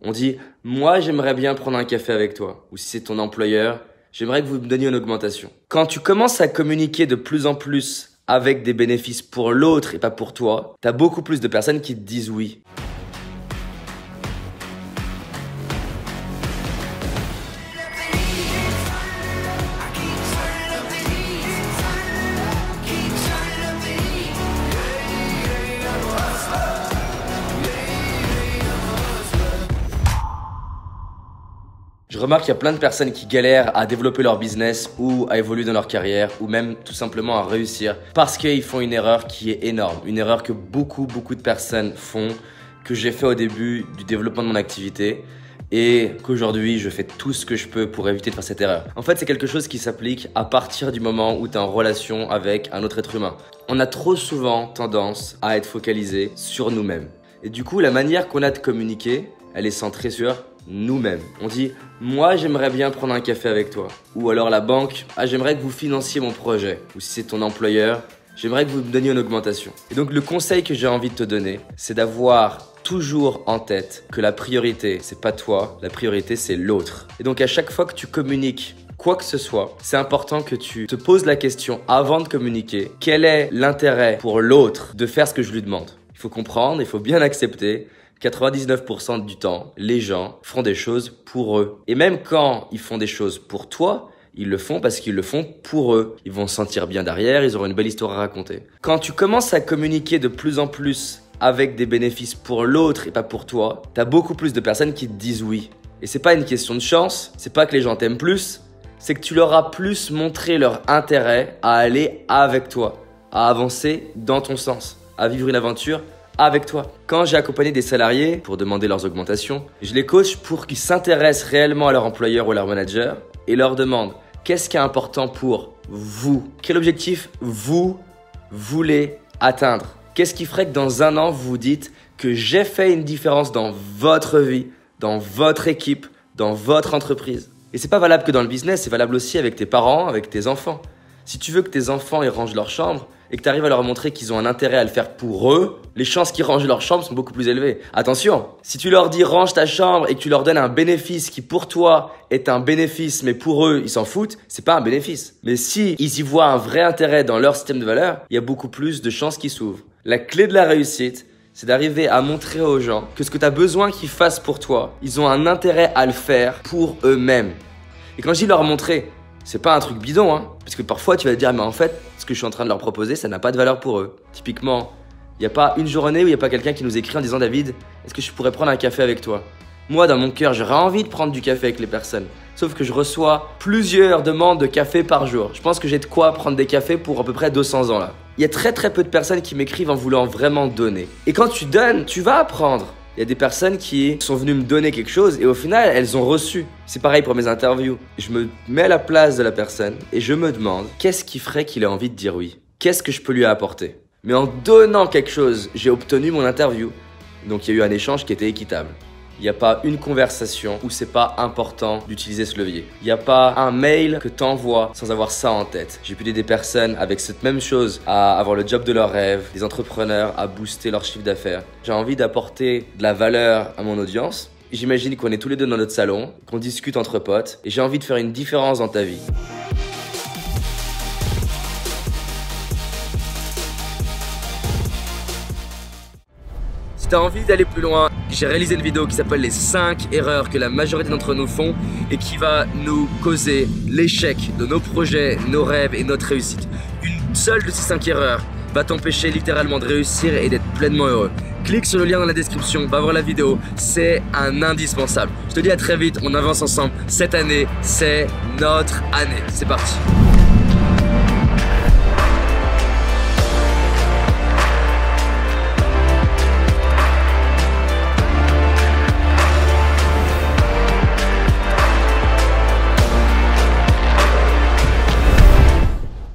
On dit « moi j'aimerais bien prendre un café avec toi » ou si c'est ton employeur, j'aimerais que vous me donniez une augmentation. Quand tu commences à communiquer de plus en plus avec des bénéfices pour l'autre et pas pour toi, t'as beaucoup plus de personnes qui te disent oui. Je remarque qu'il y a plein de personnes qui galèrent à développer leur business ou à évoluer dans leur carrière ou même tout simplement à réussir parce qu'ils font une erreur qui est énorme. Une erreur que beaucoup de personnes font, que j'ai fait au début du développement de mon activité et qu'aujourd'hui je fais tout ce que je peux pour éviter de faire cette erreur. En fait, c'est quelque chose qui s'applique à partir du moment où tu es en relation avec un autre être humain. On a trop souvent tendance à être focalisé sur nous-mêmes. Et du coup, la manière qu'on a de communiquer, elle est centrée sur nous-mêmes. On dit « moi j'aimerais bien prendre un café avec toi » ou alors la banque « ah j'aimerais que vous financiez mon projet » ou si c'est ton employeur « j'aimerais que vous me donniez une augmentation ». Et donc le conseil que j'ai envie de te donner, c'est d'avoir toujours en tête que la priorité c'est pas toi, la priorité c'est l'autre. Et donc à chaque fois que tu communiques quoi que ce soit, c'est important que tu te poses la question avant de communiquer, quel est l'intérêt pour l'autre de faire ce que je lui demande? Il faut comprendre, il faut bien accepter 99% du temps, les gens font des choses pour eux. Et même quand ils font des choses pour toi, ils le font parce qu'ils le font pour eux. Ils vont se sentir bien derrière, ils auront une belle histoire à raconter. Quand tu commences à communiquer de plus en plus avec des bénéfices pour l'autre et pas pour toi, t'as beaucoup plus de personnes qui te disent oui. Et c'est pas une question de chance, c'est pas que les gens t'aiment plus, c'est que tu leur as plus montré leur intérêt à aller avec toi, à avancer dans ton sens, à vivre une aventure avec toi. Quand j'ai accompagné des salariés pour demander leurs augmentations, je les coach pour qu'ils s'intéressent réellement à leur employeur ou à leur manager et leur demande qu'est-ce qui est important pour vous? Quel objectif vous voulez atteindre? Qu'est-ce qui ferait que dans un an, vous vous dites que j'ai fait une différence dans votre vie, dans votre équipe, dans votre entreprise? Et c'est pas valable que dans le business, c'est valable aussi avec tes parents, avec tes enfants. Si tu veux que tes enfants ils rangent leur chambre et que tu arrives à leur montrer qu'ils ont un intérêt à le faire pour eux, les chances qu'ils rangent leur chambre sont beaucoup plus élevées. Attention, si tu leur dis range ta chambre et que tu leur donnes un bénéfice qui pour toi est un bénéfice mais pour eux ils s'en foutent, c'est pas un bénéfice. Mais si ils y voient un vrai intérêt dans leur système de valeurs, il y a beaucoup plus de chances qu'ils s'ouvrent. La clé de la réussite, c'est d'arriver à montrer aux gens que ce que tu as besoin qu'ils fassent pour toi, ils ont un intérêt à le faire pour eux-mêmes. Et quand je dis leur montrer, c'est pas un truc bidon, hein. Parce que parfois tu vas te dire, mais en fait, ce que je suis en train de leur proposer, ça n'a pas de valeur pour eux. Typiquement, il n'y a pas une journée où il n'y a pas quelqu'un qui nous écrit en disant, David, est-ce que je pourrais prendre un café avec toi? Moi, dans mon cœur, j'aurais envie de prendre du café avec les personnes. Sauf que je reçois plusieurs demandes de café par jour. Je pense que j'ai de quoi prendre des cafés pour à peu près 200 ans là. Il y a très peu de personnes qui m'écrivent en voulant vraiment donner. Et quand tu donnes, tu vas apprendre. Il y a des personnes qui sont venues me donner quelque chose et au final, elles ont reçu. C'est pareil pour mes interviews. Je me mets à la place de la personne et je me demande qu'est-ce qui ferait qu'il ait envie de dire oui? Qu'est-ce que je peux lui apporter? Mais en donnant quelque chose, j'ai obtenu mon interview. Donc il y a eu un échange qui était équitable. Il n'y a pas une conversation où c'est pas important d'utiliser ce levier. Il n'y a pas un mail que tu envoies sans avoir ça en tête. J'ai pu aider des personnes avec cette même chose à avoir le job de leurs rêves, des entrepreneurs à booster leur chiffre d'affaires. J'ai envie d'apporter de la valeur à mon audience. J'imagine qu'on est tous les deux dans notre salon, qu'on discute entre potes et j'ai envie de faire une différence dans ta vie. Si tu as envie d'aller plus loin, j'ai réalisé une vidéo qui s'appelle les 5 erreurs que la majorité d'entre nous font et qui va nous causer l'échec de nos projets, nos rêves et notre réussite. Une seule de ces 5 erreurs va t'empêcher littéralement de réussir et d'être pleinement heureux. Clique sur le lien dans la description, va voir la vidéo, c'est un indispensable. Je te dis à très vite, on avance ensemble. Cette année, c'est notre année. C'est parti.